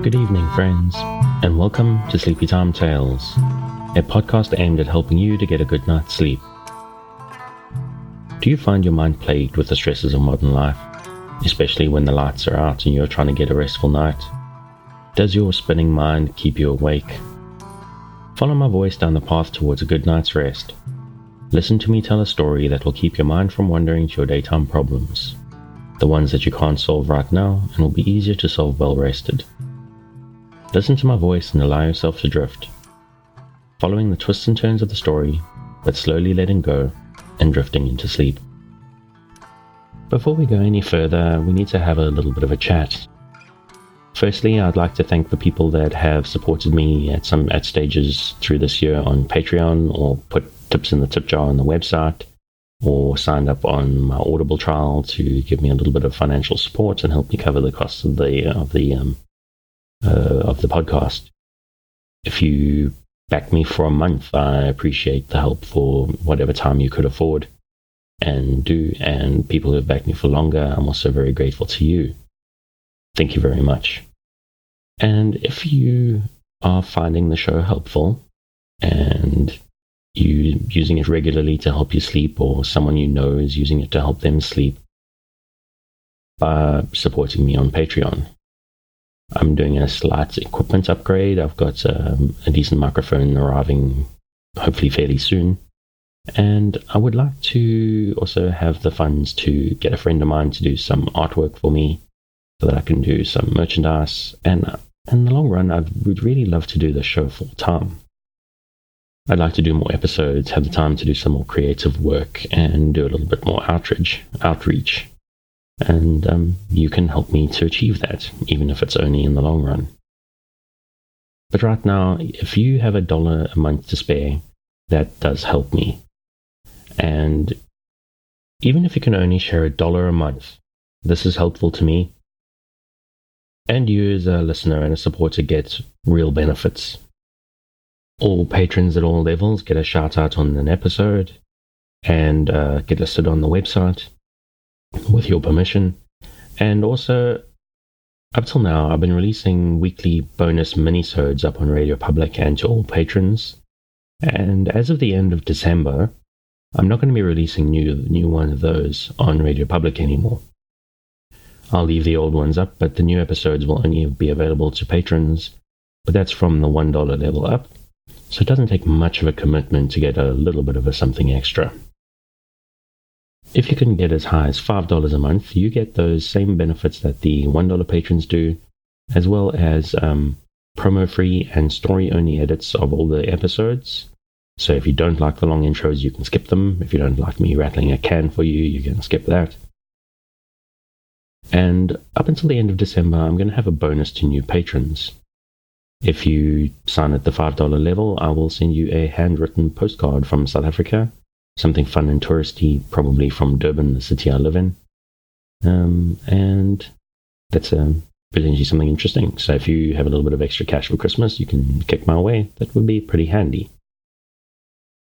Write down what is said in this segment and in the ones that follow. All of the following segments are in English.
Good evening, friends, and welcome to Sleepy Time Tales, a podcast aimed at helping you to get a good night's sleep. Do you find your mind plagued with the stresses of modern life, especially when the lights are out and you're trying to get a restful night? Does your spinning mind keep you awake? Follow my voice down the path towards a good night's rest. Listen to me tell a story that will keep your mind from wandering to your daytime problems, the ones that you can't solve right now and will be easier to solve well rested. Listen to my voice and allow yourself to drift, following the twists and turns of the story, but slowly letting go and drifting into sleep. Before we go any further, we need to have a little bit of a chat. Firstly, I'd like to thank the people that have supported me at stages through this year on Patreon, or put tips in the tip jar on the website, or signed up on my Audible trial to give me a little bit of financial support and help me cover the costs of the podcast. If you back me for a month, I appreciate the help for whatever time you could afford and people who have backed me for longer, I'm also very grateful to you. Thank you very much. And if you are finding the show helpful and you using it regularly to help you sleep, or someone you know is using it to help them sleep, by supporting me on Patreon. I'm doing a slight equipment upgrade. I've got a decent microphone arriving hopefully fairly soon. And I would like to also have the funds to get a friend of mine to do some artwork for me so that I can do some merchandise. And in the long run, I would really love to do the show full time. I'd like to do more episodes, have the time to do some more creative work, and do a little bit more outreach. And you can help me to achieve that, even if it's only in the long run. But right now, if you have $1 a month to spare, that does help me. And even if you can only share $1 a month, this is helpful to me. And you as a listener and a supporter get real benefits. All patrons at all levels get a shout out on an episode and get listed on the website with your permission. And also, up till now, I've been releasing weekly bonus minisodes up on Radio Public and to all patrons. And as of the end of December, I'm not going to be releasing new one of those on Radio Public anymore. I'll leave the old ones up, but the new episodes will only be available to patrons, but that's from the $1 level up. So it doesn't take much of a commitment to get a little bit of something extra. If you can get as high as $5 a month, you get those same benefits that the $1 patrons do, as well as promo-free and story-only edits of all the episodes. So if you don't like the long intros, you can skip them. If you don't like me rattling a can for you, you can skip that. And up until the end of December, I'm going to have a bonus to new patrons. If you sign at the $5 level, I will send you a handwritten postcard from South Africa, something fun and touristy, probably from Durban, the city I live in. And that's potentially something interesting. So if you have a little bit of extra cash for Christmas, you can kick my way. That would be pretty handy.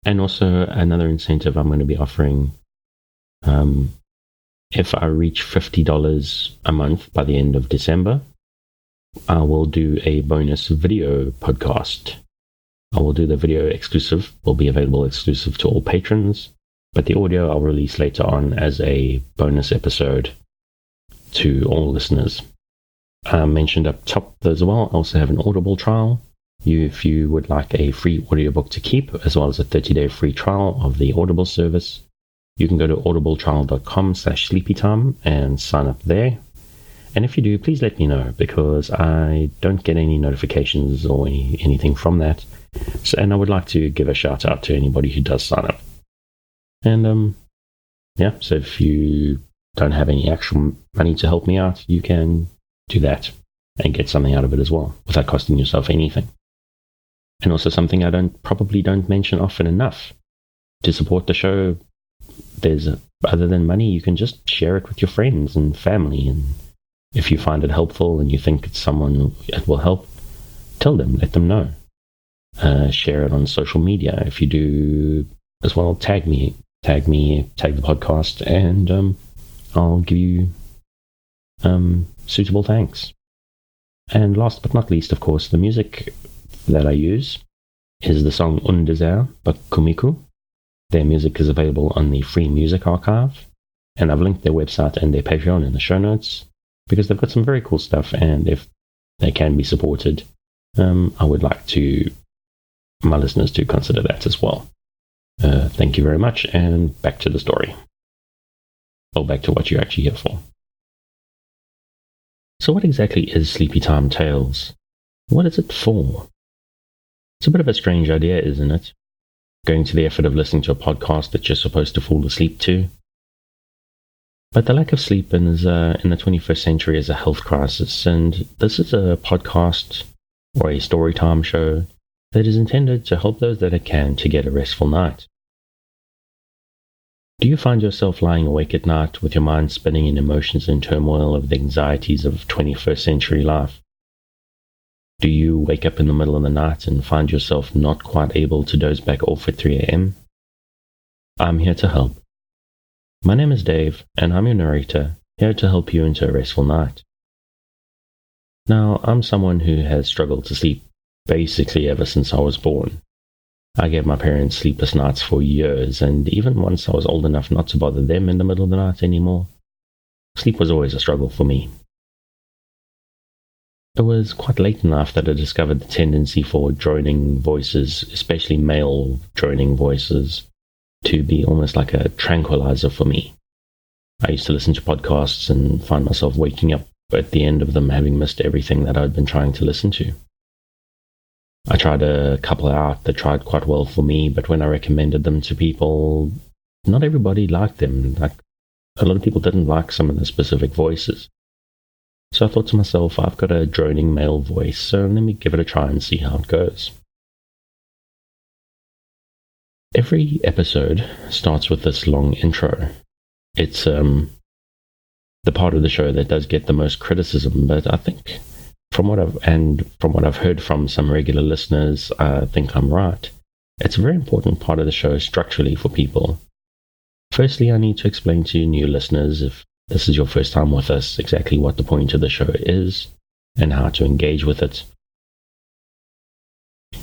And also another incentive I'm going to be offering, if I reach $50 a month by the end of December, I will do a bonus video podcast. I will do the video exclusive, will be available exclusive to all patrons, but the audio I'll release later on as a bonus episode to all listeners. I mentioned up top as well, I also have an Audible trial. If you would like a free audiobook to keep, as well as a 30-day free trial of the Audible service, you can go to audibletrial.com/sleepytime and sign up there. And if you do, please let me know, because I don't get any notifications or anything from that. So, and I would like to give a shout out to anybody who does sign up. And so if you don't have any actual money to help me out, you can do that and get something out of it as well, without costing yourself anything. And also something I probably don't mention often enough. To support the show, other than money, you can just share it with your friends and family, and if you find it helpful and you think it's someone it will help, tell them, let them know. Share it on social media. If you do as well, tag the podcast, and I'll give you suitable thanks. And last but not least, of course, the music that I use is the song Undesir by Kumiku. Their music is available on the Free Music Archive, and I've linked their website and their Patreon in the show notes because they've got some very cool stuff, and if they can be supported, I would like my listeners to consider that as well. Thank you very much, and back to the story. Or back to what you're actually here for. So what exactly is Sleepy Time Tales? What is it for? It's a bit of a strange idea, isn't it? Going to the effort of listening to a podcast that you're supposed to fall asleep to. But the lack of sleep in the 21st century is a health crisis, and this is a podcast or a storytime show that is intended to help those that it can to get a restful night. Do you find yourself lying awake at night with your mind spinning in emotions and turmoil of the anxieties of 21st century life? Do you wake up in the middle of the night and find yourself not quite able to doze back off at 3 a.m.? I'm here to help. My name is Dave, and I'm your narrator, here to help you into a restful night. Now, I'm someone who has struggled to sleep basically ever since I was born. I gave my parents sleepless nights for years, and even once I was old enough not to bother them in the middle of the night anymore, sleep was always a struggle for me. It was quite late enough that I discovered the tendency for droning voices, especially male droning voices, to be almost like a tranquilizer for me. I used to listen to podcasts and find myself waking up at the end of them having missed everything that I'd been trying to listen to. I tried a couple out that tried quite well for me, but when I recommended them to people, not everybody liked them. Like, a lot of people didn't like some of the specific voices. So I thought to myself, I've got a droning male voice, so let me give it a try and see how it goes. Every episode starts with this long intro. It's the part of the show that does get the most criticism, but I think from what I've heard from some regular listeners, I think I'm right. It's a very important part of the show structurally for people. Firstly, I need to explain to new listeners, if this is your first time with us, exactly what the point of the show is and how to engage with it.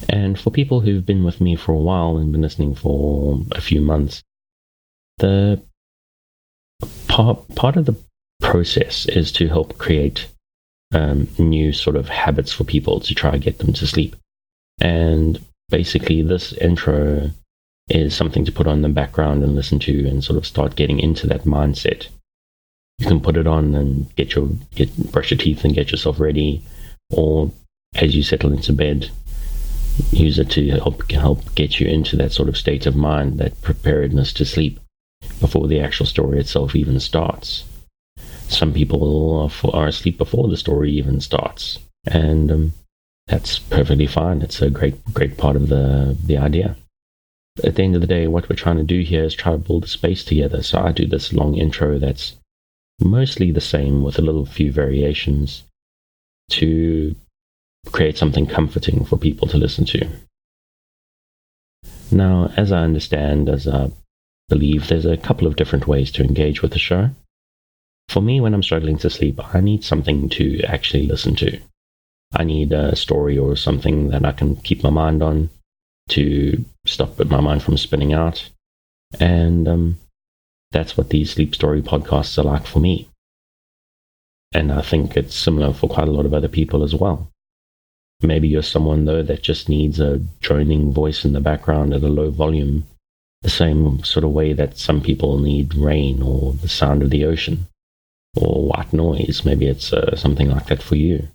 And for people who've been with me for a while and been listening for a few months, the part of the process is to help create new sort of habits for people to try and get them to sleep. And basically this intro is something to put on the background and listen to and sort of start getting into that mindset. You can put it on and brush your teeth and get yourself ready, or as you settle into bed, use it to help get you into that sort of state of mind, that preparedness to sleep before the actual story itself even starts. Some people are asleep before the story even starts, and that's perfectly fine. It's a great part of the idea. At the end of the day, what we're trying to do here is try to build a space together. So I do this long intro that's mostly the same with a little few variations to create something comforting for people to listen to. Now, as I understand, as I believe, there's a couple of different ways to engage with the show. For me, when I'm struggling to sleep, I need something to actually listen to. I need a story or something that I can keep my mind on to stop my mind from spinning out. And that's what these sleep story podcasts are like for me. And I think it's similar for quite a lot of other people as well. Maybe you're someone, though, that just needs a droning voice in the background at a low volume, the same sort of way that some people need rain or the sound of the ocean or white noise. Maybe it's something like that for you.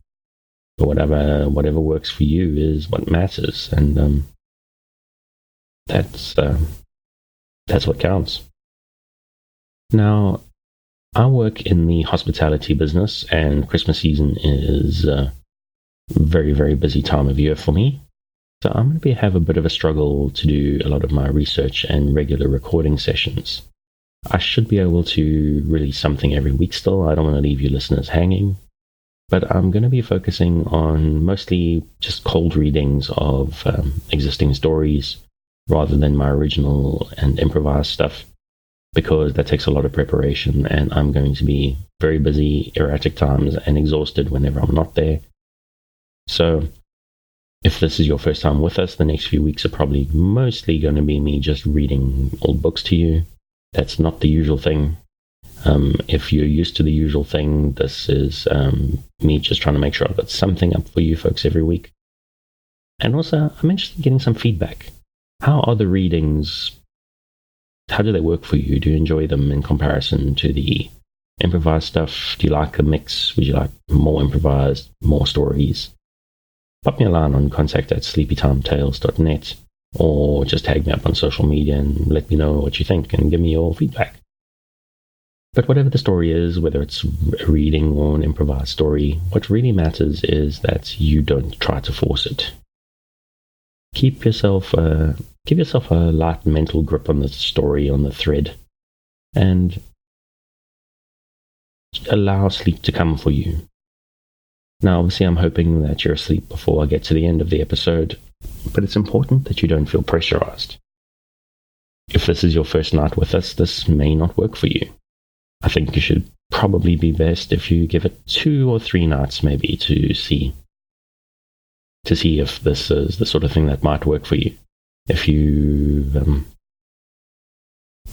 But whatever works for you is what matters, and that's what counts. Now, I work in the hospitality business, and Christmas season is a very, very busy time of year for me. So I'm going to have a bit of a struggle to do a lot of my research and regular recording sessions. I should be able to release something every week still. I don't want to leave you listeners hanging. But I'm going to be focusing on mostly just cold readings of existing stories rather than my original and improvised stuff, because that takes a lot of preparation, and I'm going to be very busy, erratic times, and exhausted whenever I'm not there. So if this is your first time with us, the next few weeks are probably mostly going to be me just reading old books to you. That's not the usual thing. If you're used to the usual thing, this is me just trying to make sure I've got something up for you folks every week. And also, I'm interested in getting some feedback. How are the readings? How do they work for you? Do you enjoy them in comparison to the improvised stuff? Do you like a mix? Would you like more improvised, more stories? Pop me a line on contact@sleepytimetales.net, or just tag me up on social media and let me know what you think and give me your feedback. But whatever the story is, whether it's a reading or an improvised story, what really matters is that you don't try to force it. Give yourself a light mental grip on the story, on the thread, and allow sleep to come for you. Now, obviously, I'm hoping that you're asleep before I get to the end of the episode, but it's important that you don't feel pressurized. If this is your first night with us, this may not work for you. I think you should probably be best if you give it 2 or 3 nights maybe to see if this is the sort of thing that might work for you. If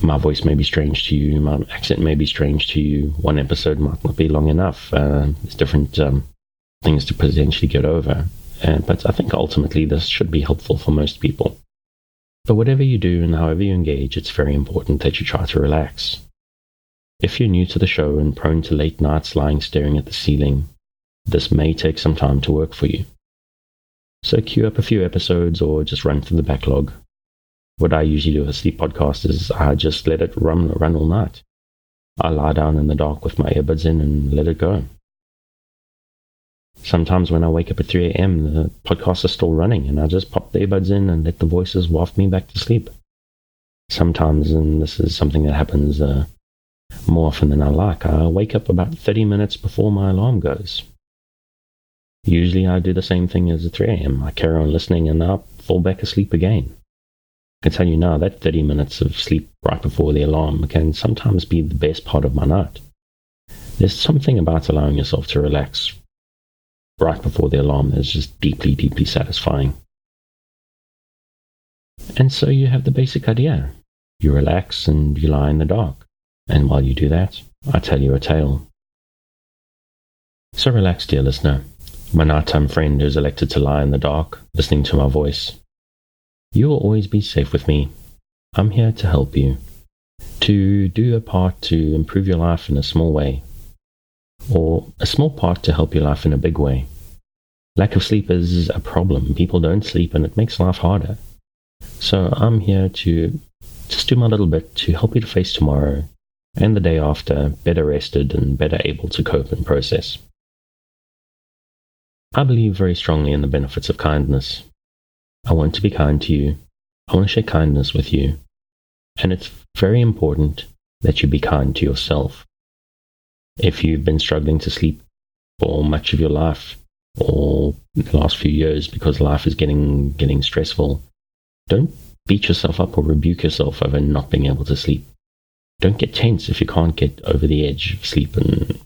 my voice may be strange to you, my accent may be strange to you, one episode might not be long enough. There's different things to potentially get over. But I think ultimately this should be helpful for most people. But whatever you do and however you engage, it's very important that you try to relax. If you're new to the show and prone to late nights lying staring at the ceiling, this may take some time to work for you. So queue up a few episodes or just run through the backlog. What I usually do with a sleep podcast is I just let it run all night. I lie down in the dark with my earbuds in and let it go. Sometimes when I wake up at 3 a.m., the podcast is still running and I just pop the earbuds in and let the voices waft me back to sleep. Sometimes, and this is something that happens more often than I like, I wake up about 30 minutes before my alarm goes. Usually I do the same thing as at 3 a.m. I carry on listening and I fall back asleep again. I can tell you now that 30 minutes of sleep right before the alarm can sometimes be the best part of my night. There's something about allowing yourself to relax right before the alarm that's just deeply, deeply satisfying. And so you have the basic idea. You relax and you lie in the dark. And while you do that, I tell you a tale. So relax, dear listener, my nighttime friend who's elected to lie in the dark, listening to my voice. You will always be safe with me. I'm here to help you, to do your part to improve your life in a small way, or a small part to help your life in a big way. Lack of sleep is a problem. People don't sleep and it makes life harder. So I'm here to just do my little bit to help you to face tomorrow and the day after better rested and better able to cope and process. I believe very strongly in the benefits of kindness. I want to be kind to you. I want to share kindness with you. And it's very important that you be kind to yourself. If you've been struggling to sleep for much of your life or the last few years because life is getting stressful, don't beat yourself up or rebuke yourself over not being able to sleep. Don't get tense if you can't get over the edge of sleep and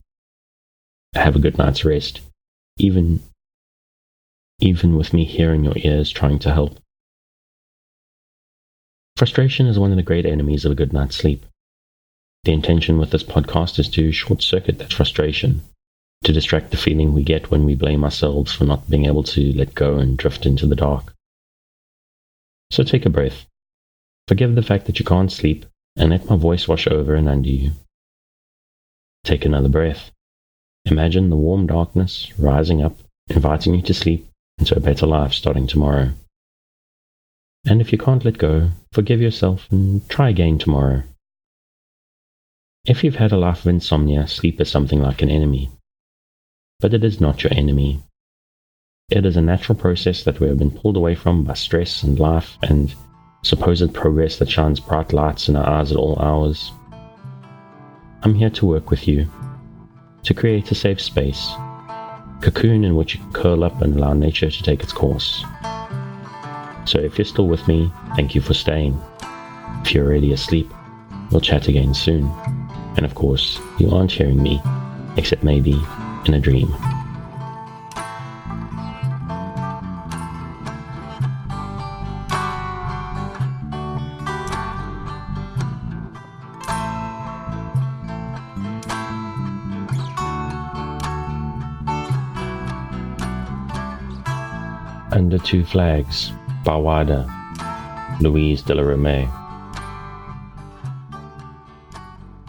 have a good night's rest. Even with me here in your ears trying to help. Frustration is one of the great enemies of a good night's sleep. The intention with this podcast is to short-circuit that frustration, to distract the feeling we get when we blame ourselves for not being able to let go and drift into the dark. So take a breath. Forgive the fact that you can't sleep and let my voice wash over and under you. Take another breath. Imagine the warm darkness rising up, inviting you to sleep into a better life starting tomorrow. And if you can't let go, forgive yourself and try again tomorrow. If you've had a life of insomnia, sleep is something like an enemy. But it is not your enemy. It is a natural process that we have been pulled away from by stress and life and supposed progress that shines bright lights in our eyes at all hours. I'm here to work with you, to create a safe space, cocoon in which you can curl up and allow nature to take its course. So if you're still with me, thank you for staying. If you're already asleep, we'll chat again soon. And of course, you aren't hearing me, except maybe in a dream. Under Two Flags by Wada, Louise de la Ramée.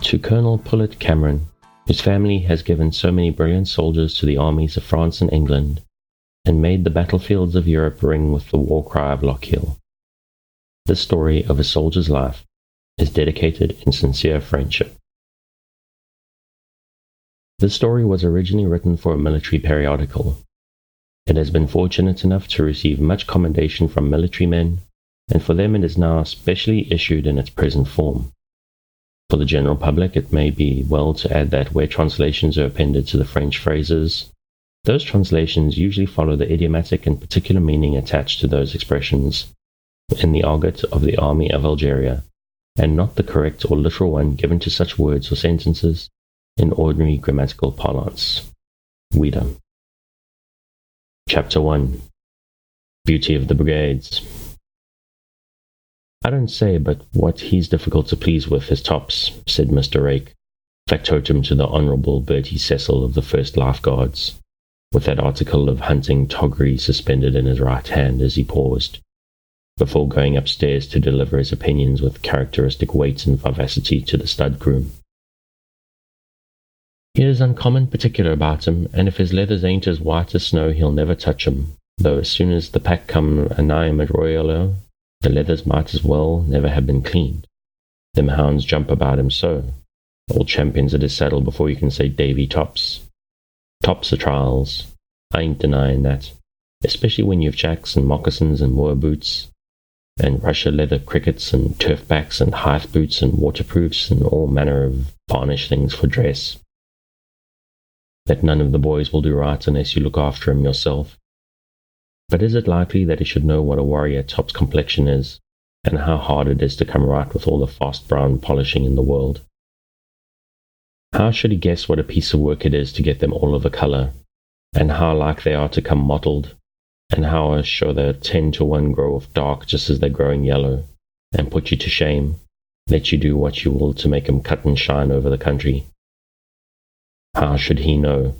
To Colonel Pullet Cameron, whose family has given so many brilliant soldiers to the armies of France and England, and made the battlefields of Europe ring with the war cry of Lochiel. This story of a soldier's life is dedicated in sincere friendship. This story was originally written for a military periodical. It has been fortunate enough to receive much commendation from military men, and for them it is now specially issued in its present form. For the general public, it may be well to add that where translations are appended to the French phrases, those translations usually follow the idiomatic and particular meaning attached to those expressions in the argot of the army of Algeria, and not the correct or literal one given to such words or sentences in ordinary grammatical parlance. Ouida. Chapter 1. Beauty of the Brigades. I don't say but what he's difficult to please with his tops, said Mr. Rake, factotum to the Honourable Bertie Cecil of the 1st Life Guards, with that article of hunting toggery suspended in his right hand as he paused, before going upstairs to deliver his opinions with characteristic weight and vivacity to the stud groom. He is uncommon particular about him, and if his leathers ain't as white as snow, he'll never touch 'em, though as soon as the pack come anigh him at Royalo, the leathers might as well never have been cleaned. Them hounds jump about him so, all champions at his saddle before you can say Davy Tops. Tops are trials, I ain't denying that, especially when you've jacks and moccasins and moor boots, and Russia leather crickets and turf backs and Hythe boots and waterproofs and all manner of varnish things for dress. That none of the boys will do right unless you look after him yourself. But is it likely that he should know what a warrior top's complexion is, and how hard it is to come right with all the fast brown polishing in the world? How should he guess what a piece of work it is to get them all of a colour, and how like they are to come mottled, and how sure they're 10-to-1 grow off dark just as they're growing yellow, and put you to shame, let you do what you will to make 'em cut and shine over the country? How should he know?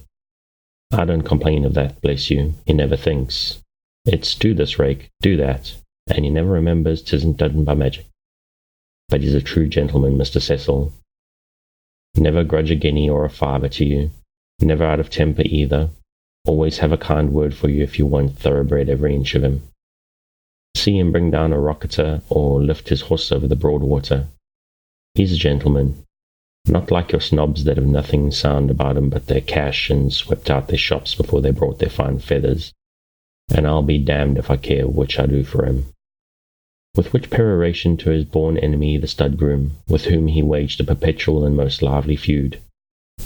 I don't complain of that, bless you, he never thinks. It's do this, Rake, do that, and he never remembers 'tisn't done by magic. But he's a true gentleman, Mr. Cecil. Never grudge a guinea or a fiver to you, never out of temper either, always have a kind word for you if you want thoroughbred every inch of him. See him bring down a rocketer or lift his horse over the broad water. He's a gentleman, not like your snobs that have nothing sound about 'em but their cash and swept out their shops before they brought their fine feathers, and I'll be damned if I care which I do for him. With which peroration to his born enemy, the stud groom, with whom he waged a perpetual and most lively feud,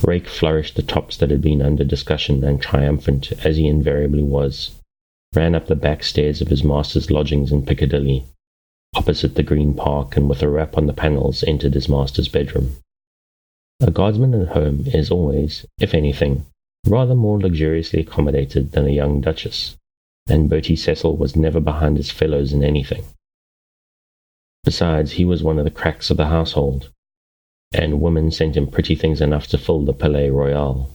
Rake flourished the tops that had been under discussion, and triumphant, as he invariably was, ran up the back stairs of his master's lodgings in Piccadilly, opposite the Green Park, and with a rap on the panels entered his master's bedroom. A guardsman at home is always, if anything, rather more luxuriously accommodated than a young duchess, and Bertie Cecil was never behind his fellows in anything. Besides, he was one of the cracks of the household, and women sent him pretty things enough to fill the Palais Royal.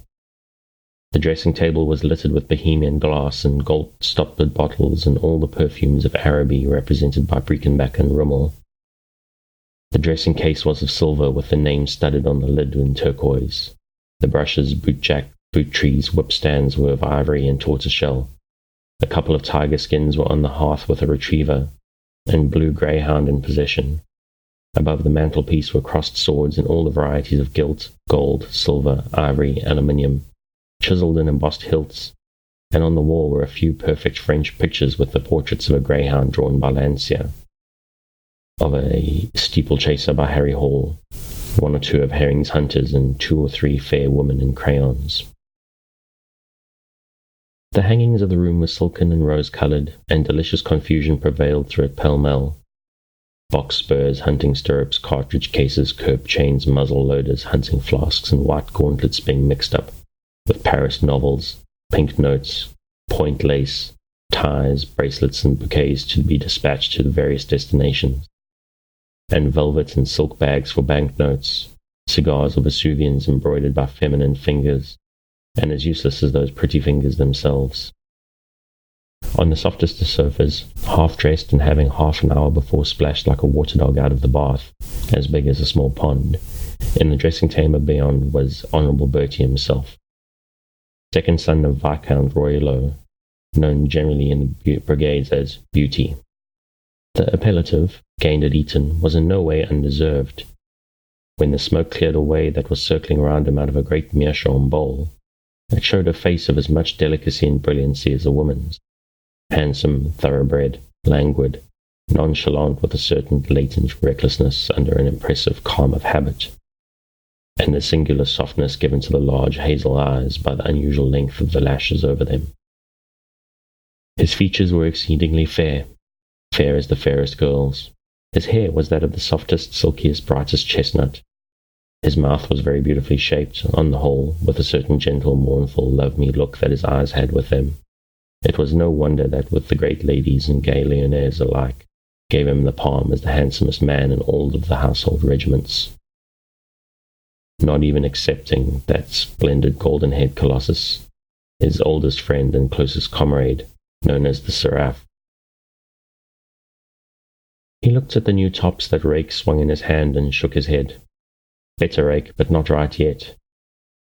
The dressing-table was littered with Bohemian glass and gold-stoppered bottles and all the perfumes of Araby represented by Breitenbach and Rimmel. The dressing-case was of silver with the name studded on the lid in turquoise. The brushes, boot-jack, boot-trees, whip-stands were of ivory and tortoiseshell. A couple of tiger skins were on the hearth with a retriever, and blue greyhound in possession. Above the mantelpiece were crossed swords in all the varieties of gilt, gold, silver, ivory, aluminium, chiselled and embossed hilts, and on the wall were a few perfect French pictures with the portraits of a greyhound drawn by Landseer, of a steeplechaser by Harry Hall, one or two of Herring's hunters, and 2 or 3 fair women in crayons. The hangings of the room were silken and rose-coloured, and delicious confusion prevailed through it pell-mell. Box spurs, hunting stirrups, cartridge cases, curb chains, muzzle loaders, hunting flasks, and white gauntlets being mixed up with Paris novels, pink notes, point lace, ties, bracelets, and bouquets to be dispatched to the various destinations, and velvet and silk bags for banknotes, cigars or Vesuvians embroidered by feminine fingers, and as useless as those pretty fingers themselves. On the softest of sofas, half-dressed and having half an hour before splashed like a water dog out of the bath, as big as a small pond, in the dressing chamber beyond was Honourable Bertie himself, second son of Viscount Royalo, known generally in the brigades as Beauty. The appellative, gained at Eton, was in no way undeserved. When the smoke cleared away that was circling around him out of a great meerschaum bowl, it showed a face of as much delicacy and brilliancy as a woman's, handsome, thoroughbred, languid, nonchalant with a certain latent recklessness under an impressive calm of habit, and a singular softness given to the large hazel eyes by the unusual length of the lashes over them. His features were exceedingly fair as the fairest girls. His hair was that of the softest, silkiest, brightest chestnut. His mouth was very beautifully shaped, on the whole, with a certain gentle, mournful, love-me look that his eyes had with them. It was no wonder that with the great ladies and gay Lyonnaise alike, gave him the palm as the handsomest man in all of the household regiments, not even excepting that splendid golden-haired Colossus, his oldest friend and closest comrade, known as the Seraph. He looked at the new tops that Rake swung in his hand and shook his head. Better, Rake, but not right yet.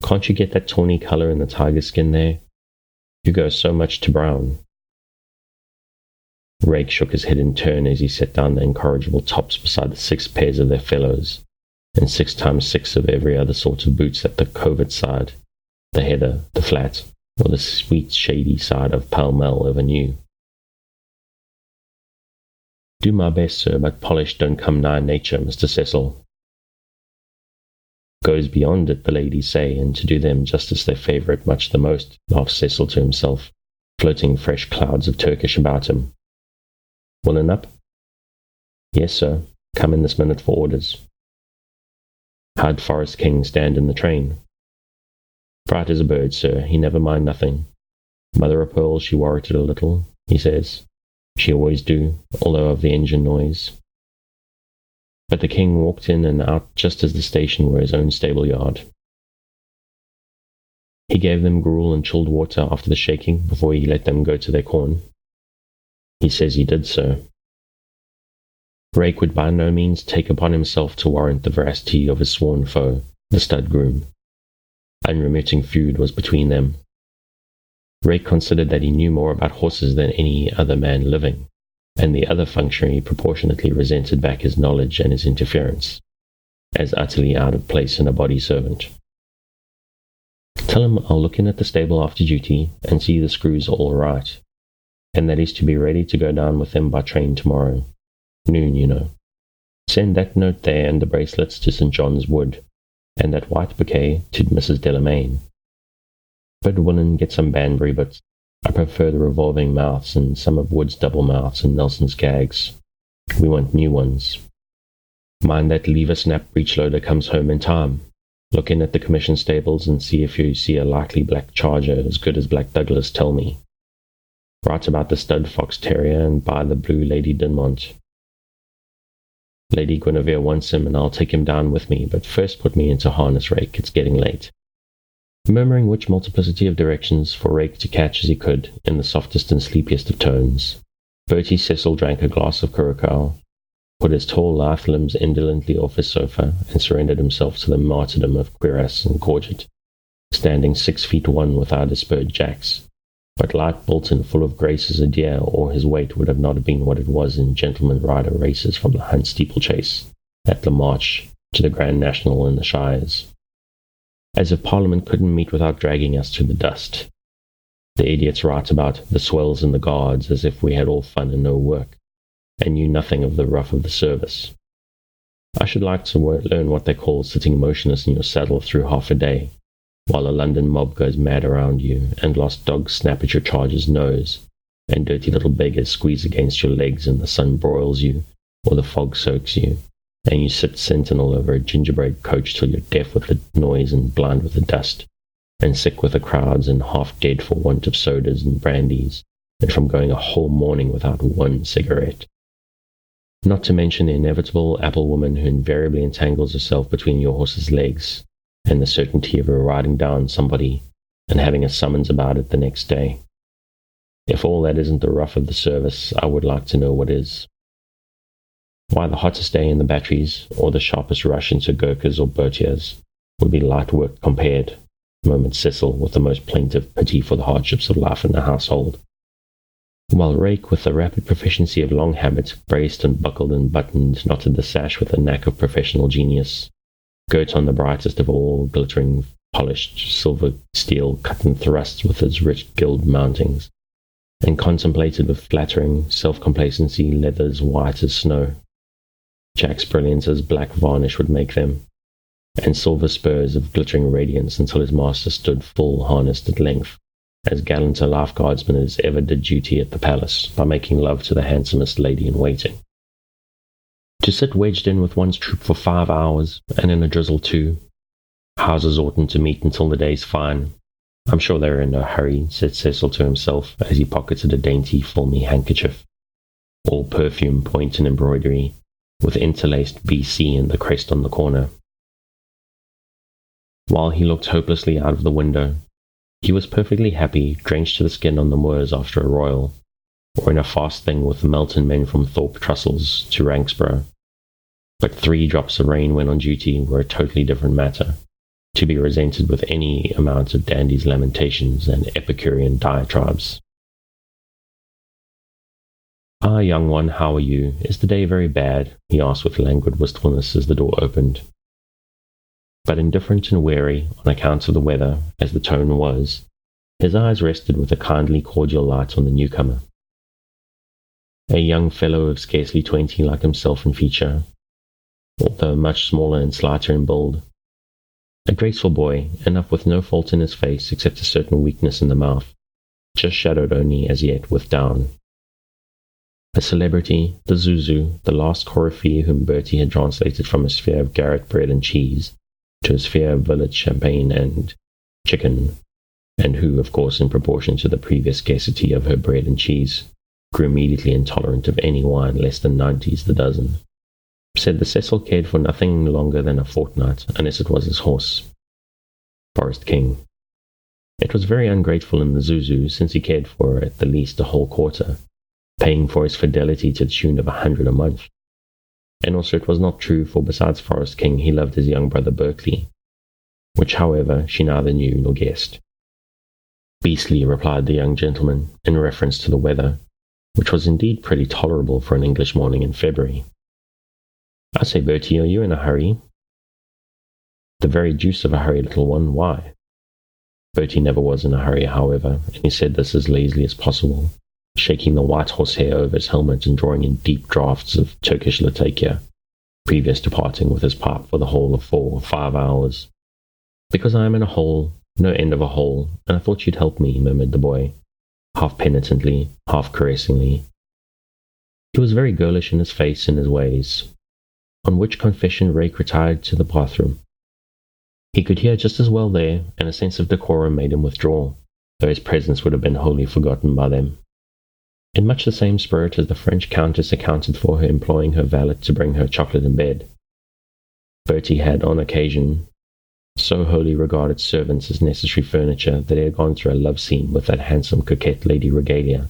Can't you get that tawny colour in the tiger skin there? You go so much to brown. Rake shook his head in turn as he set down the incorrigible tops beside the 6 pairs of their fellows, and 6 times 6 of every other sort of boots at the covert side, the heather, the flat, or the sweet shady side of Pall Mall over new. Do my best, sir, but polish don't come nigh nature, Mr. Cecil. Goes beyond it, the ladies say, and to do them justice they favour it much the most, laughs Cecil to himself, floating fresh clouds of Turkish about him. Willing up? Yes, sir. Come in this minute for orders. How'd Forest King stand in the train? Bright as a bird, sir. He never mind nothing. Mother of pearl, she worrited a little, he says. She always do, although of the engine noise. But the king walked in and out just as the station were his own stable yard. He gave them gruel and chilled water after the shaking before he let them go to their corn. He says he did so. Rake would by no means take upon himself to warrant the veracity of his sworn foe, the stud groom. Unremitting feud was between them. Rake considered that he knew more about horses than any other man living, and the other functionary proportionately resented back his knowledge and his interference, as utterly out of place in a body servant. Tell him I'll look in at the stable after duty and see the screws are all right, and that he's to be ready to go down with them by train tomorrow. Noon, you know. Send that note there and the bracelets to St. John's Wood, and that white bouquet to Mrs. Delamain. Bid Willen get some Banbury, but I prefer the revolving mouths and some of Wood's double mouths and Nelson's gags. We want new ones. Mind that lever-snap breech-loader comes home in time. Look in at the commission stables and see if you see a likely black charger as good as Black Douglas tell me. Write about the stud fox terrier and buy the blue Lady Dinmont. Lady Guinevere wants him and I'll take him down with me, but first put me into harness, Rake, it's getting late. Murmuring which multiplicity of directions for Rake to catch as he could, in the softest and sleepiest of tones, Bertie Cecil drank a glass of curacao, put his tall lithe limbs indolently off his sofa, and surrendered himself to the martyrdom of cuirass and gorget, standing 6 feet 1 without a spurred jacks, but light built and full of grace as a deer, or his weight would have not been what it was in gentleman rider races from the Hunt steeplechase, at the March, to the Grand National in the Shires. As if Parliament couldn't meet without dragging us to the dust. The idiots write about the swells and the guards as if we had all fun and no work, and knew nothing of the rough of the service. I should like to learn what they call sitting motionless in your saddle through half a day, while a London mob goes mad around you, and lost dogs snap at your charger's nose, and dirty little beggars squeeze against your legs and the sun broils you, or the fog soaks you, and you sit sentinel over a gingerbread coach till you're deaf with the noise and blind with the dust, and sick with the crowds and half dead for want of sodas and brandies, and from going a whole morning without one cigarette. Not to mention the inevitable apple woman who invariably entangles herself between your horse's legs, and the certainty of her riding down somebody and having a summons about it the next day. If all that isn't the rough of the service, I would like to know what is. Why the hottest day in the batteries, or the sharpest rush into Gurkhas or Bertias, would be light work compared, murmured Cecil with the most plaintive pity for the hardships of life in the household. While Rake, with the rapid proficiency of long habit, braced and buckled and buttoned, knotted the sash with the knack of professional genius, girt on the brightest of all glittering, polished silver steel cut and thrust with its rich gilt mountings, and contemplated with flattering self-complacency leathers white as snow, Jack's brilliance as black varnish would make them, and silver spurs of glittering radiance until his master stood full harnessed at length, as gallant a life guardsman as ever did duty at the palace, by making love to the handsomest lady in waiting. To sit wedged in with one's troop for 5 hours, and in a drizzle too. Houses oughtn't to meet until the day's fine. I'm sure they're in no hurry, said Cecil to himself, as he pocketed a dainty, filmy handkerchief, all perfume, point, and embroidery, with interlaced BC in the crest on the corner. While he looked hopelessly out of the window, he was perfectly happy, drenched to the skin on the moors after a royal, or in a fast thing with the Melton men from Thorpe Trussels to Ranksborough. But 3 drops of rain when on duty were a totally different matter, to be resented with any amount of dandy's lamentations and Epicurean diatribes. "Ah, young one, how are you? Is the day very bad?" he asked with languid wistfulness as the door opened. But indifferent and weary, on account of the weather, as the tone was, his eyes rested with a kindly cordial light on the newcomer. A young fellow of scarcely 20 like himself in feature, although much smaller and slighter in build. A graceful boy, enough with no fault in his face except a certain weakness in the mouth, just shadowed only as yet with down. A celebrity, the Zuzu, the last coryphee whom Bertie had translated from a sphere of garret bread and cheese to a sphere of village champagne and chicken, and who, of course, in proportion to the previous scarcity of her bread and cheese, grew immediately intolerant of any wine less than 90s the dozen, said that Cecil cared for nothing longer than a fortnight, unless it was his horse, Forest King. It was very ungrateful in the Zuzu, since he cared for at the least a whole quarter, paying for his fidelity to the tune of 100 a month. And also it was not true, for besides Forest King he loved his young brother Berkeley, which, however, she neither knew nor guessed. "Beastly," replied the young gentleman, in reference to the weather, which was indeed pretty tolerable for an English morning in February. "I say, Bertie, are you in a hurry?" "The very deuce of a hurry, little one. Why?" Bertie never was in a hurry, however, and he said this as lazily as possible, shaking the white horsehair over his helmet and drawing in deep draughts of Turkish Latakia, previous to parting with his pipe for the whole of 4 or 5 hours. "Because I am in a hole, no end of a hole, and I thought you'd help me," murmured the boy, half penitently, half caressingly. He was very girlish in his face and his ways, on which confession Rake retired to the bathroom. He could hear just as well there, and a sense of decorum made him withdraw, though his presence would have been wholly forgotten by them. In much the same spirit as the French countess accounted for her employing her valet to bring her chocolate in bed, Bertie had, on occasion, so wholly regarded servants as necessary furniture that he had gone through a love scene with that handsome coquette Lady Regalia,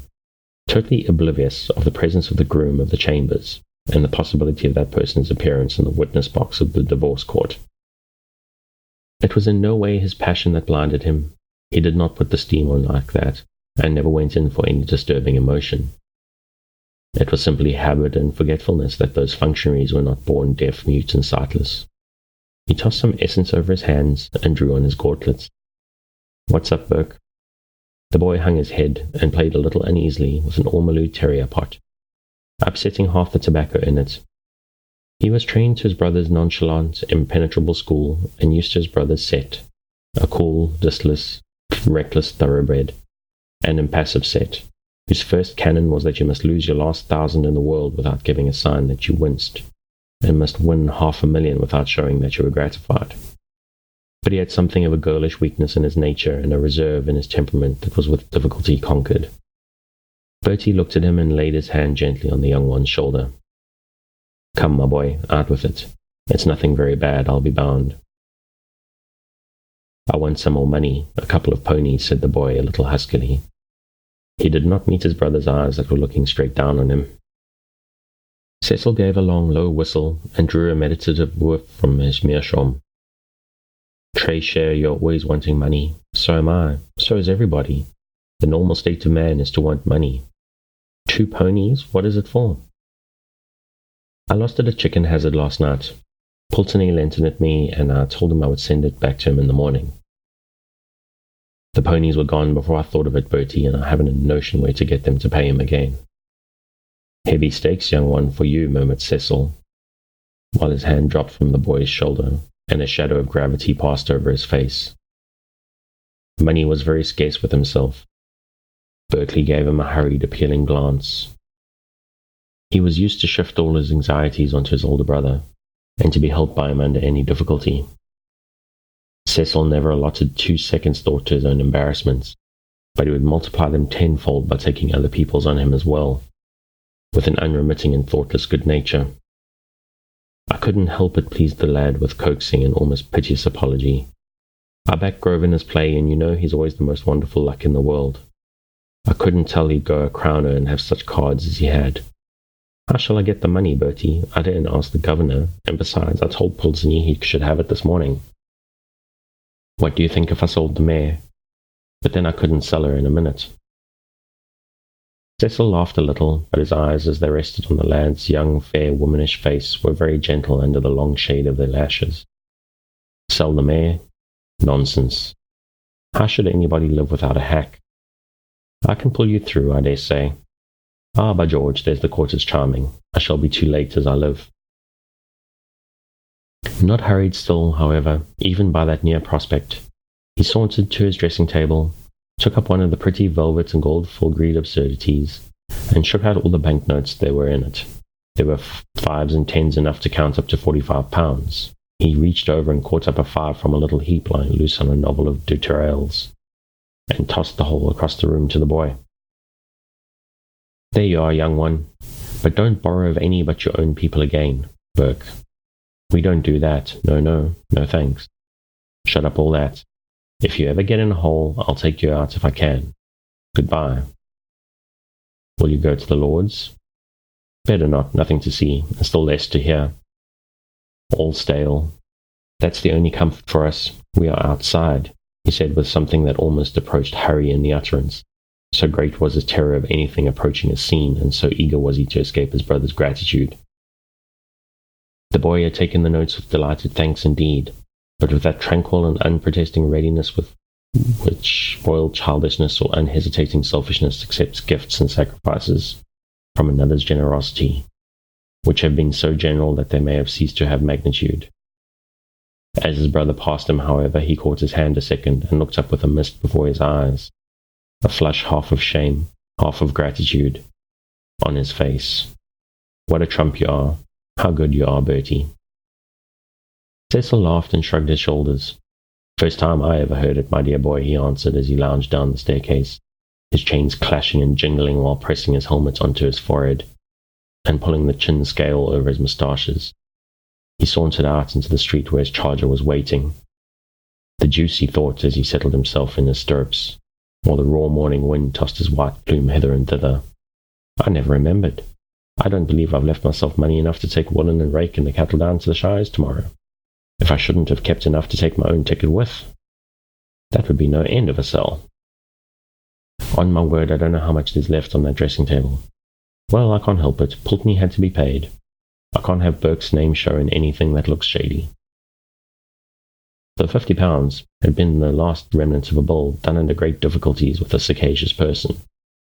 totally oblivious of the presence of the groom of the chambers, and the possibility of that person's appearance in the witness box of the divorce court. It was in no way his passion that blinded him. He did not put the steam on like that, and never went in for any disturbing emotion. It was simply habit and forgetfulness that those functionaries were not born deaf, mute, and sightless. He tossed some essence over his hands and drew on his gauntlets. "What's up, Burke?" The boy hung his head and played a little uneasily with an Ormolu terrier pot, upsetting half the tobacco in it. He was trained to his brother's nonchalant, impenetrable school, and used to his brother's set, a cool, listless, reckless thoroughbred, an impassive set, whose first canon was that you must lose your last 1,000 in the world without giving a sign that you winced, and must win 500,000 without showing that you were gratified. But he had something of a girlish weakness in his nature and a reserve in his temperament that was with difficulty conquered. Bertie looked at him and laid his hand gently on the young one's shoulder. "Come, my boy, out with it. It's nothing very bad, I'll be bound." "I want some more money, a couple of ponies," said the boy a little huskily. He did not meet his brother's eyes that were looking straight down on him. Cecil gave a long, low whistle and drew a meditative whiff from his meerschaum. Share, you're always wanting money. So am I. So is everybody. The normal state of man is to want money. 2 ponies? What is it for? I lost it at chicken hazard last night. Pulteney lent it at me, and I told him I would send it back to him in the morning. The ponies were gone before I thought of it, Bertie, and I haven't a notion where to get them to pay him again. Heavy stakes, young one, for you, murmured Cecil, while his hand dropped from the boy's shoulder, and a shadow of gravity passed over his face. Money was very scarce with himself. Berkeley gave him a hurried, appealing glance. He was used to shift all his anxieties onto his older brother, and to be helped by him under any difficulty. Cecil never allotted 2 seconds' thought to his own embarrassments, but he would multiply them tenfold by taking other people's on him as well, with an unremitting and thoughtless good nature. I couldn't help but please the lad with coaxing and almost piteous apology. I back Grove in his play, and you know he's always the most wonderful luck in the world. I couldn't tell he'd go a crowner and have such cards as he had. How shall I get the money, Bertie? I didn't ask the governor, and besides, I told Pulteney he should have it this morning. What do you think if I sold the mare? But then I couldn't sell her in a minute. Cecil laughed a little, but his eyes, as they rested on the lad's young, fair, womanish face, were very gentle under the long shade of their lashes. Sell the mare? Nonsense. How should anybody live without a hack? I can pull you through, I dare say. Ah, by George, there's the quarters charming. I shall be too late as I live. Not hurried still, however, even by that near prospect, he sauntered to his dressing-table, took up one of the pretty velvet and gold filigree absurdities, and shook out all the banknotes there were in it. There were 5s and 10s enough to count up to £45. He reached over and caught up a 5 from a little heap lying loose on a novel of du Tourelle's, and tossed the whole across the room to the boy. There you are, young one, but don't borrow of any but your own people again, Burke. We don't do that. No thanks. Shut up all that. If you ever get in a hole, I'll take you out if I can. Goodbye. Will you go to the Lords? Better not, nothing to see, and still less to hear. All stale. That's the only comfort for us. We are outside, he said with something that almost approached hurry in the utterance. So great was his terror of anything approaching a scene, and so eager was he to escape his brother's gratitude. The boy had taken the notes with delighted thanks indeed, but with that tranquil and unprotesting readiness with which spoiled childishness or unhesitating selfishness accepts gifts and sacrifices from another's generosity, which have been so general that they may have ceased to have magnitude. As his brother passed him, however, he caught his hand a second and looked up with a mist before his eyes, a flush half of shame, half of gratitude, on his face. What a trump you are! How good you are, Bertie! Cecil laughed and shrugged his shoulders. First time I ever heard it, my dear boy, he answered as he lounged down the staircase, his chains clashing and jingling while pressing his helmet onto his forehead, and pulling the chin scale over his moustaches. He sauntered out into the street where his charger was waiting. The deuce, he thought as he settled himself in his stirrups, while the raw morning wind tossed his white plume hither and thither. I never remembered. I don't believe I've left myself money enough to take Woolen and Rake and the cattle down to the shires tomorrow, if I shouldn't have kept enough to take my own ticket with. That would be no end of a sell. On my word, I don't know how much there's left on that dressing-table. Well, I can't help it. Pulteney had to be paid. I can't have Burke's name show in anything that looks shady. The £50 had been the last remnants of a bill done under great difficulties with a sagacious person,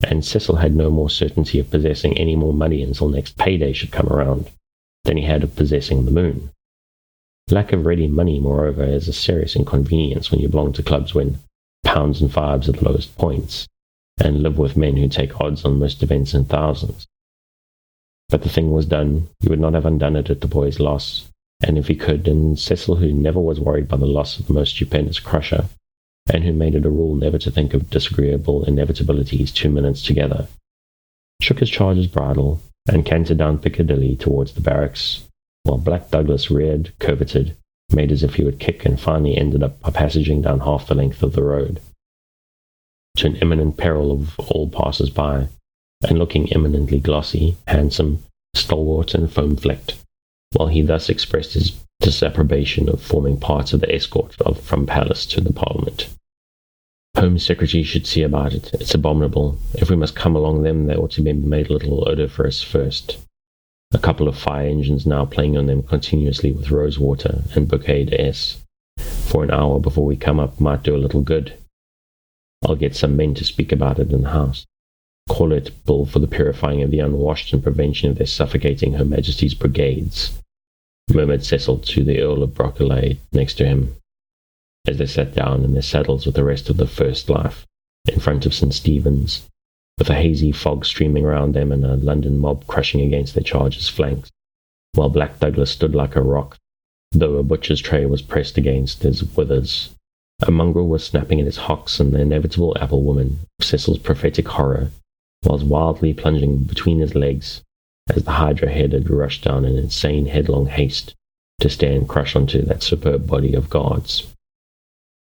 and Cecil had no more certainty of possessing any more money until next payday should come around than he had of possessing the moon. Lack of ready money, moreover, is a serious inconvenience when you belong to clubs when pounds and fives are the lowest points, and live with men who take odds on most events in thousands. But the thing was done. He would not have undone it at the boy's loss, and if he could, and Cecil, who never was worried by the loss of the most stupendous crusher, and who made it a rule never to think of disagreeable inevitabilities 2 minutes together, shook his charger's bridle, and cantered down Piccadilly towards the barracks, while Black Douglas reared, curveted, made as if he would kick, and finally ended up by passaging down half the length of the road. to an imminent peril of all passers-by, and looking eminently glossy, handsome, stalwart, and foam-flecked, while he thus expressed his disapprobation of forming part of the escort from palace to the Parliament. Home Secretary should see about it. It's abominable. If we must come along them, they ought to be made a little odoriferous first. A couple of fire engines now playing on them continuously with rosewater and bouquet d'ess for an hour before we come up might do a little good. I'll get some men to speak about it in the house. Call it Bill for the purifying of the unwashed and prevention of their suffocating Her Majesty's brigades, murmured Cecil to the Earl of Broccoli next to him, as they sat down in their saddles with the rest of the First Life, in front of St. Stephen's, with a hazy fog streaming around them and a London mob crushing against their charger's flanks, while Black Douglas stood like a rock, though a butcher's tray was pressed against his withers. A mongrel was snapping at his hocks, and the inevitable apple-woman of Cecil's prophetic horror was wildly plunging between his legs as the hydra head had rushed down in insane headlong haste to stand crush onto that superb body of guards.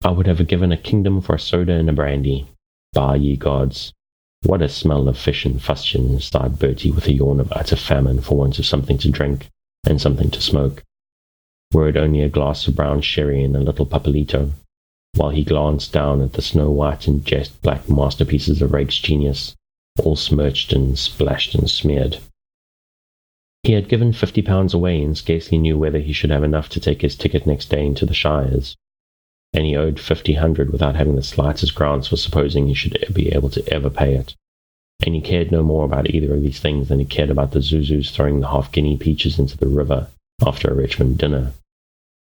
I would have given a kingdom for a soda and a brandy. Bah, ye gods! What a smell of fish and fustian, sighed Bertie with a yawn of utter famine for want of something to drink and something to smoke. Were it only a glass of brown sherry and a little papelito, while he glanced down at the snow-white and jet-black masterpieces of Rake's genius, all smirched and splashed and smeared. He had given £50 away and scarcely knew whether he should have enough to take his ticket next day into the Shires, and he owed 50 without having the slightest grounds for supposing he should be able to ever pay it. And he cared no more about either of these things than he cared about the Zuzus throwing the half-guinea peaches into the river after a Richmond dinner,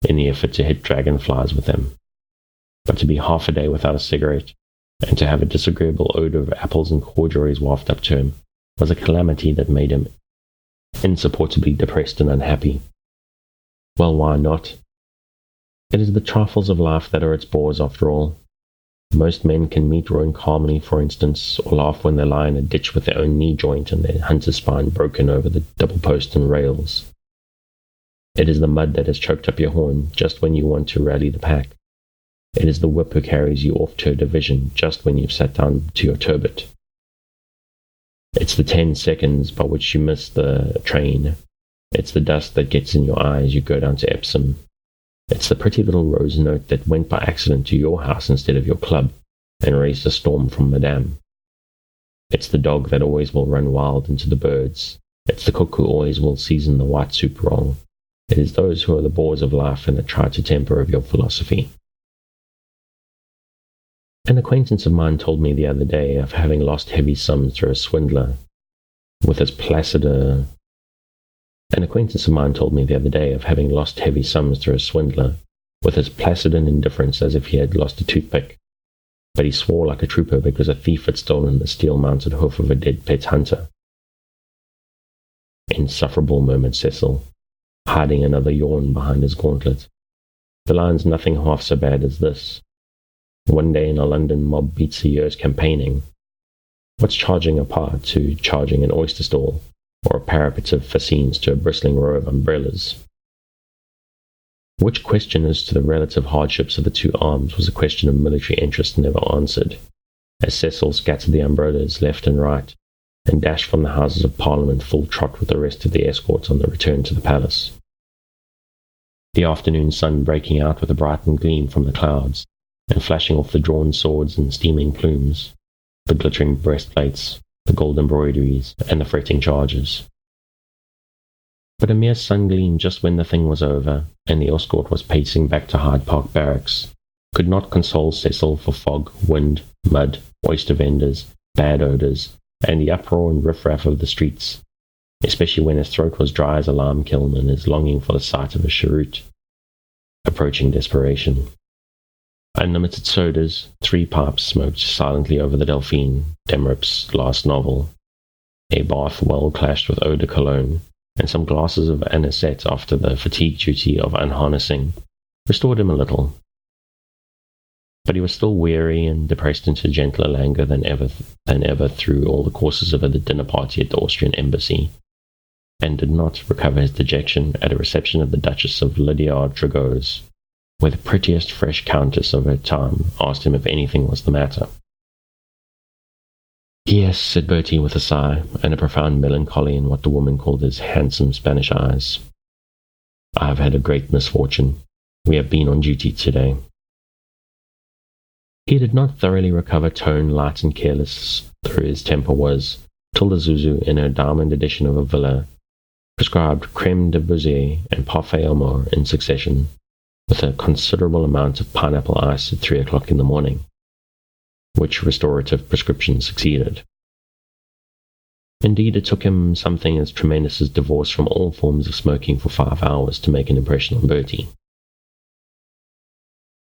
in the effort to hit dragonflies with them. But to be half a day without a cigarette, and to have a disagreeable odour of apples and corduroys waft up to him, was a calamity that made him insupportably depressed and unhappy. Well, why not? It is the trifles of life that are its bores, after all. Most men can meet ruin calmly, for instance, or laugh when they lie in a ditch with their own knee joint and their hunter's spine broken over the double post and rails. It is the mud that has choked up your horn just when you want to rally the pack. It is the whip who carries you off to a division just when you've sat down to your turbot. It's the 10 seconds by which you miss the train. It's the dust that gets in your eye as you go down to Epsom. It's the pretty little rose note that went by accident to your house instead of your club and raised a storm from Madame. It's the dog that always will run wild into the birds. It's the cook who always will season the white soup wrong. It is those who are the bores of life and that try to temper of your philosophy. An acquaintance of mine told me the other day of having lost heavy sums through a swindler, with as placid a... An acquaintance of mine told me the other day of having lost heavy sums through a swindler, with as placid an indifference as if he had lost a toothpick. But he swore like a trooper because a thief had stolen the steel-mounted hoof of a dead pet hunter. Insufferable, murmured Cecil, hiding another yawn behind his gauntlet. The line's nothing half so bad as this. One day in a London mob beats a year's campaigning. What's charging a part to charging an oyster stall, or a parapet of fascines to a bristling row of umbrellas? Which question as to the relative hardships of the two arms was a question of military interest never answered, as Cecil scattered the umbrellas left and right, and dashed from the Houses of Parliament full trot with the rest of the escort on the return to the palace. The afternoon sun breaking out with a brightened gleam from the clouds, and flashing off the drawn swords and steaming plumes, the glittering breastplates, the gold embroideries, and the fretting chargers. But a mere sun-gleam just when the thing was over, and the escort was pacing back to Hyde Park Barracks, could not console Cecil for fog, wind, mud, oyster vendors, bad odours, and the uproar and riff-raff of the streets, especially when his throat was dry as a lime kiln and his longing for the sight of a cheroot, approaching desperation. Unlimited sodas, 3 pipes smoked silently over the Delphine, Demerip's last novel, a bath well clashed with eau de cologne, and some glasses of anisette after the fatigue duty of unharnessing, restored him a little. But he was still weary and depressed into gentler languor than ever through all the courses of the dinner party at the Austrian embassy, and did not recover his dejection at a reception of the Duchess of Lydiard-Dragos, where the prettiest fresh countess of her time asked him if anything was the matter. "Yes," said Bertie with a sigh, and a profound melancholy in what the woman called his handsome Spanish eyes. "I have had a great misfortune. We have been on duty today." He did not thoroughly recover tone, light and careless though his temper was, till the Zuzu, in her diamond edition of a villa, prescribed creme de Beauzet and parfait Elmore in succession, with a considerable amount of pineapple ice at 3 o'clock in the morning, which restorative prescription succeeded. Indeed, it took him something as tremendous as divorce from all forms of smoking for 5 hours to make an impression on Bertie.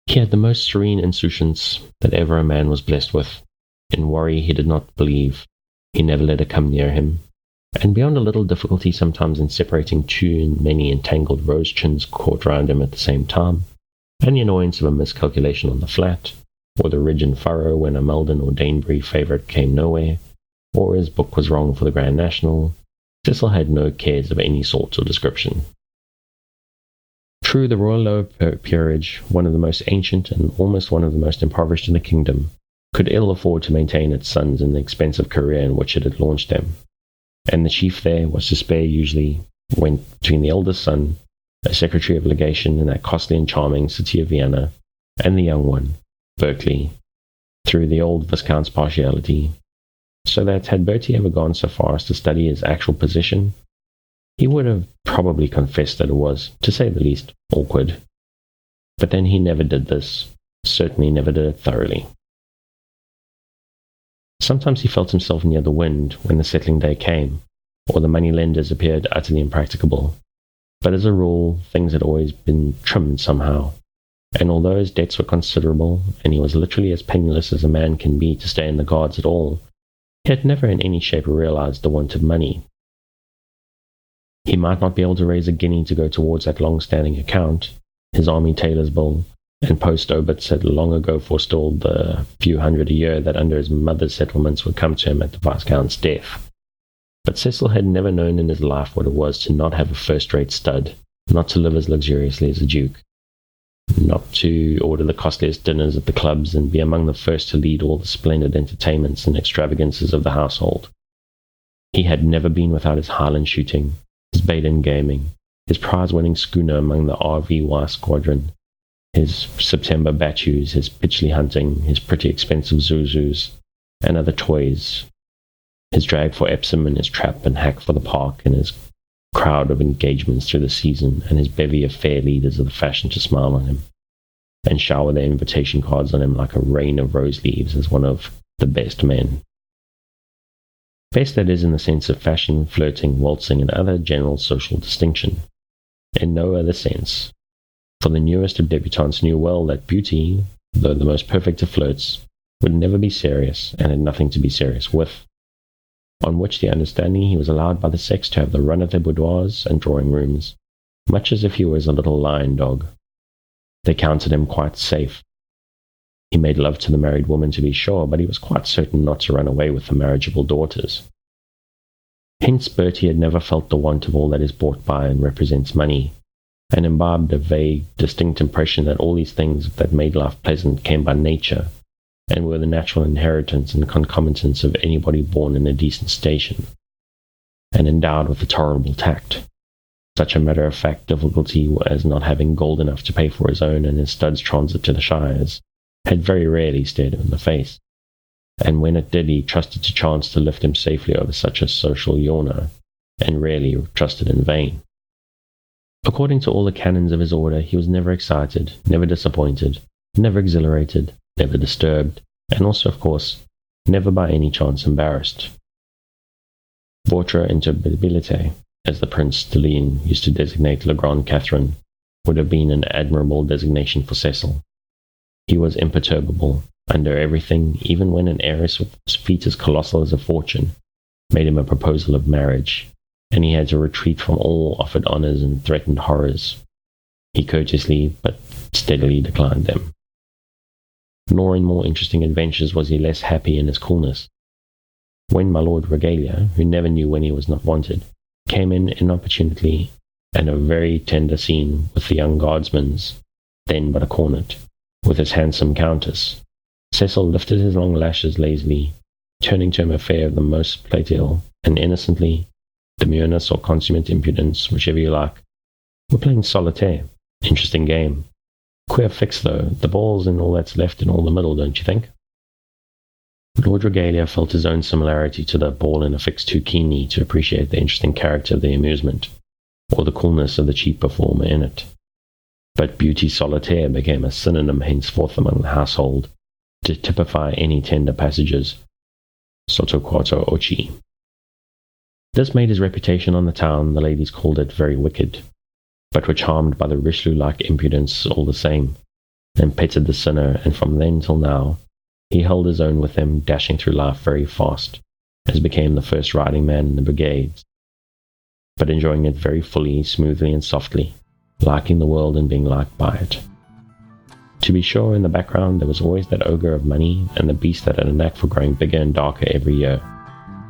He had the most serene insouciance that ever a man was blessed with. In worry he did not believe. He never let it come near him. And beyond a little difficulty sometimes in separating too many entangled rose chins caught round him at the same time, and the annoyance of a miscalculation on the flat, or the ridge and furrow when a Meldon or Danebury favourite came nowhere, or his book was wrong for the Grand National, Cecil had no cares of any sort or description. True, the Royal Lower Peerage, one of the most ancient and almost one of the most impoverished in the kingdom, could ill afford to maintain its sons in the expensive career in which it had launched them, and the chief there was to spare usually went between the eldest son, a secretary of legation in that costly and charming city of Vienna, and the young one, Berkeley, through the old Viscount's partiality, so that had Bertie ever gone so far as to study his actual position, he would have probably confessed that it was, to say the least, awkward. But then he never did this, certainly never did it thoroughly. Sometimes he felt himself near the wind when the settling day came, or the money-lenders appeared utterly impracticable, but as a rule things had always been trimmed somehow, and although his debts were considerable, and he was literally as penniless as a man can be to stay in the Guards at all, he had never in any shape realized the want of money. He might not be able to raise a guinea to go towards that long-standing account, his army tailor's bill, and post obits had long ago forestalled the few hundred a year that under his mother's settlements would come to him at the Viscount's death. But Cecil had never known in his life what it was to not have a first-rate stud, not to live as luxuriously as a duke, not to order the costliest dinners at the clubs and be among the first to lead all the splendid entertainments and extravagances of the household. He had never been without his Highland shooting, his Baden gaming, his prize-winning schooner among the RVY squadron, his September battues, his pitchley hunting, his pretty expensive Zuzus, and other toys, his drag for Epsom and his trap and hack for the park, and his crowd of engagements through the season, and his bevy of fair leaders of the fashion to smile on him, and shower their invitation cards on him like a rain of rose leaves as one of the best men. Best, that is, in the sense of fashion, flirting, waltzing, and other general social distinction. In no other sense. For the newest of debutantes knew well that beauty, though the most perfect of flirts, would never be serious, and had nothing to be serious with. On which the understanding he was allowed by the sex to have the run of their boudoirs and drawing-rooms, much as if he was a little lion dog. They counted him quite safe. He made love to the married woman, to be sure, but he was quite certain not to run away with the marriageable daughters. Hence Bertie had never felt the want of all that is bought by and represents money, and imbibed a vague, distinct impression that all these things that made life pleasant came by nature, and were the natural inheritance and concomitants of anybody born in a decent station, and endowed with a tolerable tact. Such a matter-of-fact difficulty as not having gold enough to pay for his own and his stud's transit to the shires had very rarely stared him in the face, and when it did he trusted to chance to lift him safely over such a social yawner, and rarely trusted in vain. According to all the canons of his order, he was never excited, never disappointed, never exhilarated, never disturbed, and also, of course, never by any chance embarrassed. Votre inturbabilité, as the Prince de Ligne used to designate La Grande Catherine, would have been an admirable designation for Cecil. He was imperturbable under everything, even when an heiress with feet as colossal as a fortune made him a proposal of marriage, and he had to retreat from all offered honours and threatened horrors. He courteously but steadily declined them. Nor in more interesting adventures was he less happy in his coolness. When my Lord Regalia, who never knew when he was not wanted, came in inopportunely, and a very tender scene with the young guardsman's, then but a cornet, with his handsome countess, Cecil lifted his long lashes lazily, turning to him a fare of the most playful, and innocently, demureness or consummate impudence, whichever you like. We're playing solitaire. Interesting game. Queer fix, though. The ball's in all that's left in all the middle, don't you think? Lord Regalia felt his own similarity to the ball in a fix too keenly to appreciate the interesting character of the amusement, or the coolness of the cheap performer in it. But beauty solitaire became a synonym henceforth among the household, to typify any tender passages, sotto quarto ochi. This made his reputation on the town. The ladies called it very wicked, but were charmed by the Richelieu-like impudence all the same, and petted the sinner, and from then till now, he held his own with them, dashing through life very fast, as became the first riding man in the brigades, but enjoying it very fully, smoothly, and softly, liking the world and being liked by it. To be sure, in the background there was always that ogre of money, and the beast that had a knack for growing bigger and darker every year.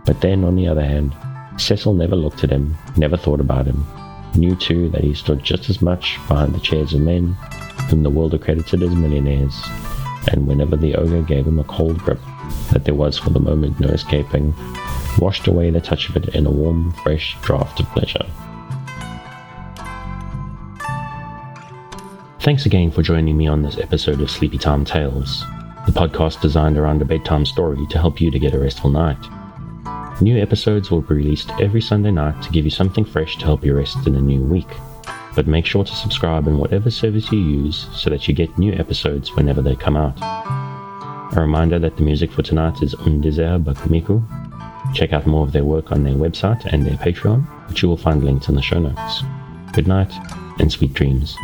But then, on the other hand, Cecil never looked at him, never thought about him, knew too that he stood just as much behind the chairs of men whom the world accredited as millionaires, and whenever the ogre gave him a cold grip that there was for the moment no escaping, washed away the touch of it in a warm, fresh draught of pleasure. Thanks again for joining me on this episode of Sleepytime Tales, the podcast designed around a bedtime story to help you to get a restful night. New episodes will be released every Sunday night to give you something fresh to help you rest in a new week. But make sure to subscribe in whatever service you use so that you get new episodes whenever they come out. A reminder that the music for tonight is Un Désert by Kumiku. Check out more of their work on their website and their Patreon, which you will find linked in the show notes. Good night and sweet dreams.